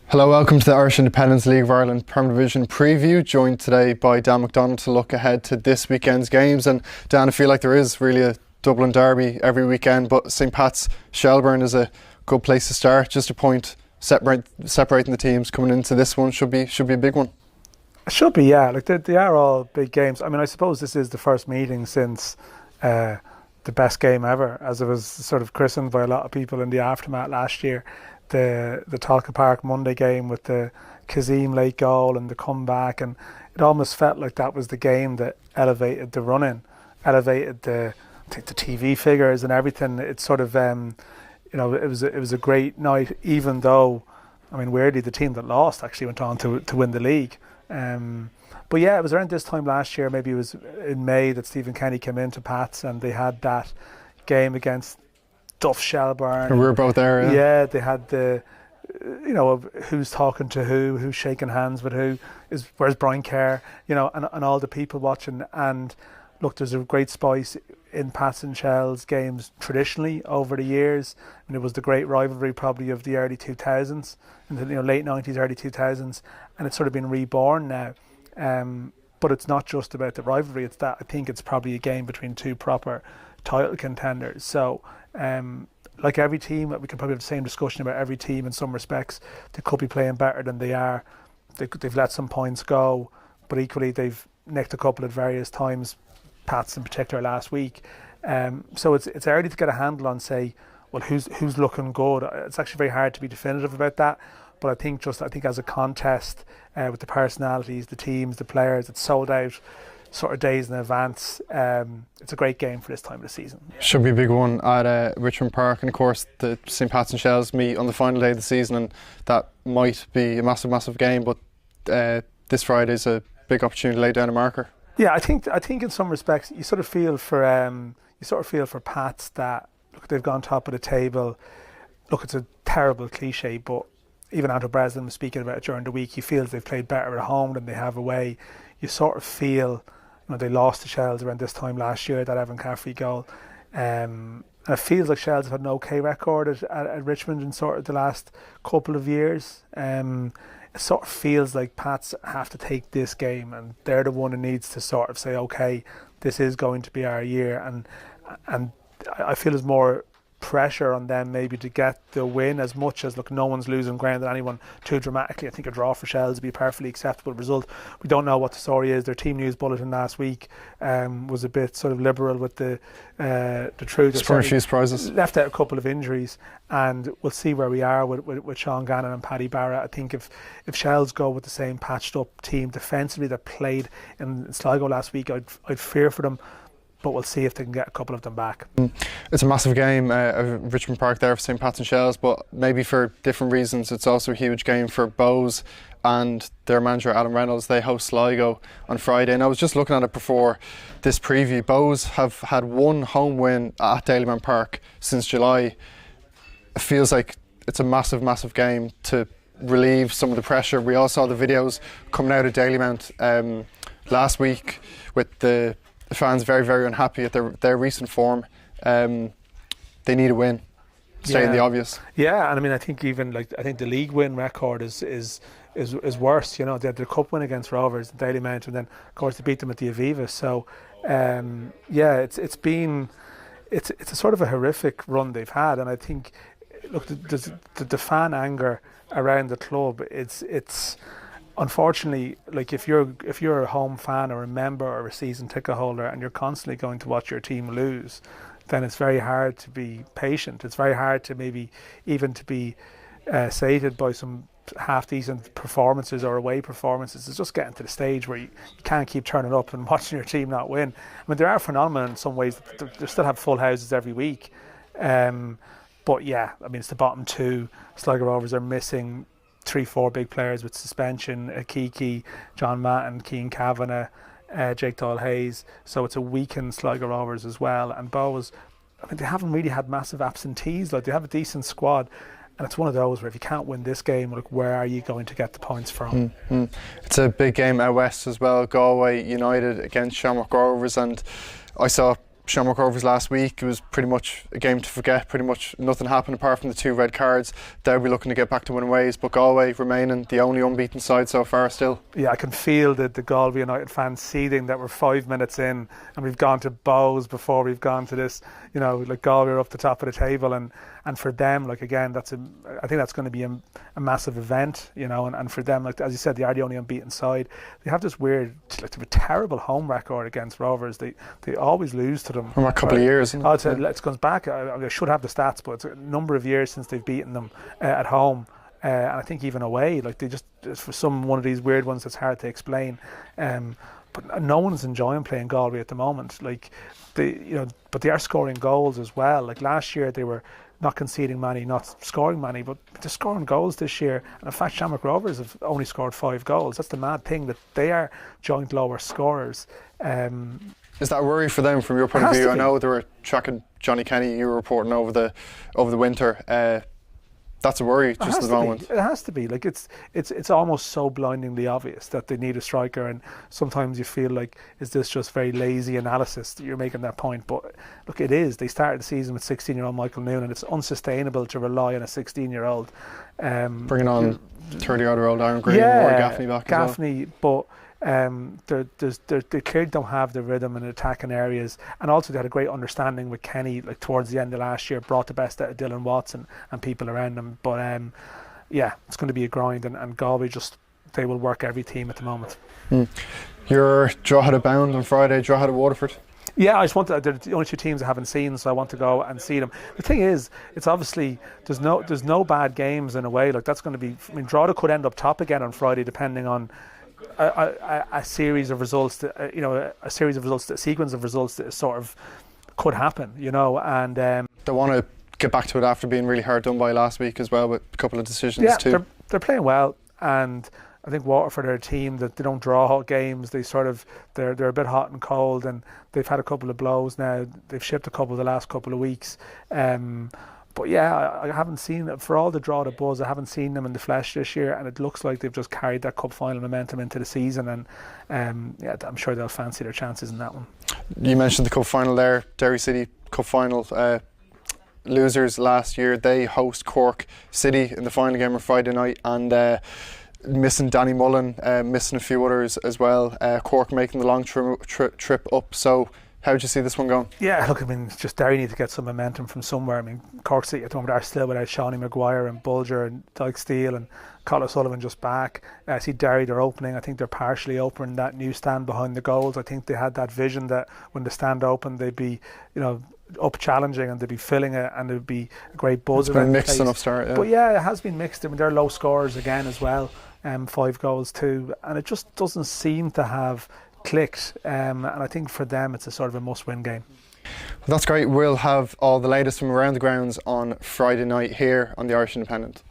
Hello, welcome to the Irish Independence League of Ireland Premier Division preview, joined today by Dan McDonald to look ahead to this weekend's games. And Dan, I feel like there is really a Dublin derby every weekend, but St Pat's Shelbourne is a good place to start. Just a point separating the teams coming into this one should be a big one. It should be, yeah. Like they are all big games. I mean, I suppose this is the first meeting since the best game ever, as it was sort of christened by a lot of people in the aftermath last year. The Talca Park Monday game with the Kazim late goal and the comeback, and it almost felt like that was the game that elevated the running, elevated the TV figures and everything. It's sort of it was a great night, even though, I mean, weirdly the team that lost actually went on to win the league. But yeah, it was around this time last year, maybe it was in May, that Stephen Kenny came into Pats and they had that game against Duff Shelbourne. And we were both there, yeah. Yeah, they had the, of who's talking to who's shaking hands with who, where's Brian Kerr, and all the people watching. And look, there's a great spice in Pats and Shell's games traditionally over the years. And it was the great rivalry probably of the early 2000s, and the late 90s, early 2000s, and it's sort of been reborn now. But it's not just about the rivalry. It's that I think it's probably a game between two proper title contenders. So like every team, we can probably have the same discussion about every team in some respects. They could be playing better than they are. They've let some points go, but equally they've nicked a couple at various times, Pats in particular last week. So it's early to get a handle on, say, well, who's looking good. It's actually very hard to be definitive about that. But I think as a contest, with the personalities, the teams, the players, it's sold out sort of days in advance. It's a great game for this time of the season. Should be a big one at Richmond Park, and of course the St Pat's and Shells meet on the final day of the season, and that might be a massive game, but this Friday is a big opportunity to lay down a marker. Yeah, I think in some respects you sort of feel for Pats that, look, they've gone top of the table. Look, it's a terrible cliche, but even Anto Breslin was speaking about it during the week. He feels they've played better at home than they have away. You sort of feel, they lost to Shells around this time last year, that Evan Caffrey goal. And it feels like Shells have had an okay record at Richmond in sort of the last couple of years. It sort of feels like Pats have to take this game, and they're the one who needs to sort of say, okay, this is going to be our year. And I feel there's more pressure on them maybe to get the win, as much as, look, no one's losing ground on anyone too dramatically. I think a draw for Shells would be a perfectly acceptable result. We don't know what the story is. Their team news bulletin last week was a bit sort of liberal with the truth. A few surprises. Left out a couple of injuries, and we'll see where we are with Sean Gannon and Paddy Barra. I think if Shells go with the same patched up team defensively that played in Sligo last week, I'd fear for them. But we'll see if they can get a couple of them back. It's a massive game at Richmond Park there for St Pat's and Shells, but maybe for different reasons. It's also a huge game for Bows and their manager Alan Reynolds. They host Sligo on Friday, and I was just looking at it before this preview. Bows have had one home win at Dalymount Park since July. It feels like it's a massive game to relieve some of the pressure. We all saw the videos coming out of Dalymount last week with the fans very unhappy at their recent form. They need a win, stating the obvious. Yeah, and I mean, I think the league win record is worse. They had their cup win against Rovers in Dalymount, and then of course they beat them at the Aviva. So it's a sort of a horrific run they've had, and I think, look, the fan anger around the club, it's unfortunately, like, if you're a home fan or a member or a season ticket holder and you're constantly going to watch your team lose, then it's very hard to be patient. It's very hard to maybe even to be sated by some half-decent performances or away performances. It's just getting to the stage where you can't keep turning up and watching your team not win. I mean, there are phenomena in some ways. They still have full houses every week. But yeah, I mean, it's the bottom two. Sligo Rovers are missing 3-4 big players with suspension: Kiki, John Matton, Keane Kavanagh, Jake Doyle-Hayes. So it's a weakened Sligo Rovers as well. And Bows, I mean, they haven't really had massive absentees. Like, they have a decent squad, and it's one of those where if you can't win this game, like, where are you going to get the points from? It's a big game out west as well. Galway United against Shamrock Rovers, and I saw Shamrock Rovers last week, it was pretty much a game to forget. Pretty much nothing happened apart from the 2 red cards. They'll be looking to get back to winning ways, but Galway remaining the only unbeaten side so far still. Yeah, I can feel the Galway United fans seething that we're 5 minutes in and we've gone to Bows before we've gone to this. You know, like Galway are up the top of the table, and for them, like again, I think that's going to be a massive event. You know, and for them, like as you said, they are the only unbeaten side. They have this weird, like they have a terrible home record against Rovers. They always lose to them. From a couple of years. I'd say it goes back. I should have the stats, but it's a number of years since they've beaten them at home. And I think even away, like they just, for one of these weird ones that's hard to explain. But no one's enjoying playing Galway at the moment. Like but they are scoring goals as well. Like last year they were not conceding many, not scoring many, but they're scoring goals this year. And in fact, Shamrock Rovers have only scored 5 goals. That's the mad thing, that they are joint lower scorers. Is that a worry for them from your point of view? I know they were tracking Johnny Kenny. You were reporting over the winter. That's a worry just at the moment. It has to be. Like it's almost so blindingly obvious that they need a striker, and sometimes you feel like, is this just very lazy analysis that you're making that point? But look, it is. They started the season with 16-year-old Michael Noon, and it's unsustainable to rely on a 16-year-old. Bringing on 30-odd-year-old Aaron Green or Gaffney back as well. But they clearly don't have the rhythm in attacking areas, and also they had a great understanding with Kenny, like towards the end of last year, brought the best out of Dylan Watson and people around him. But it's going to be a grind, and Galway they will work every team at the moment. Your Drogheda bound on Friday, Drogheda Waterford. Yeah, I just want to. They're the only 2 teams I haven't seen, so I want to go and see them. The thing is, it's obviously there's no bad games in a way. Like that's going to be. I mean, Drogheda could end up top again on Friday, depending on a series of results that a sequence of results that sort of could happen, and they want to get back to it after being really hard done by last week as well, with a couple of decisions too. They're playing well, and I think Waterford are a team that they don't draw games. They're a bit hot and cold, and they've had a couple of blows now. They've shipped a couple the last couple of weeks. But yeah, I haven't seen it. For all the draw, the buzz, I haven't seen them in the flesh this year, and it looks like they've just carried that cup final momentum into the season, and I'm sure they'll fancy their chances in that one. You mentioned the cup final there, Derry City cup final. Losers last year, they host Cork City in the final game on Friday night, and missing Danny Mullen, missing a few others as well. Cork making the long trip up. So how do you see this one going? Yeah, look, I mean, it's just Derry need to get some momentum from somewhere. I mean, Cork City at the moment are still without Shawnee Maguire and Bulger and Dyke Steele and Colin Sullivan just back. I see Derry, they're opening. I think they're partially opening that new stand behind the goals. I think they had that vision that when the stand opened, they'd be, up challenging, and they'd be filling it, and there'd be a great buzz. It's been mixed enough start, yeah. But yeah, it has been mixed. I mean, they're low scorers again as well, 5 goals too, and it just doesn't seem to have clicked, and I think for them it's a sort of a must-win game. Well, that's great. We'll have all the latest from around the grounds on Friday night here on the Irish Independent.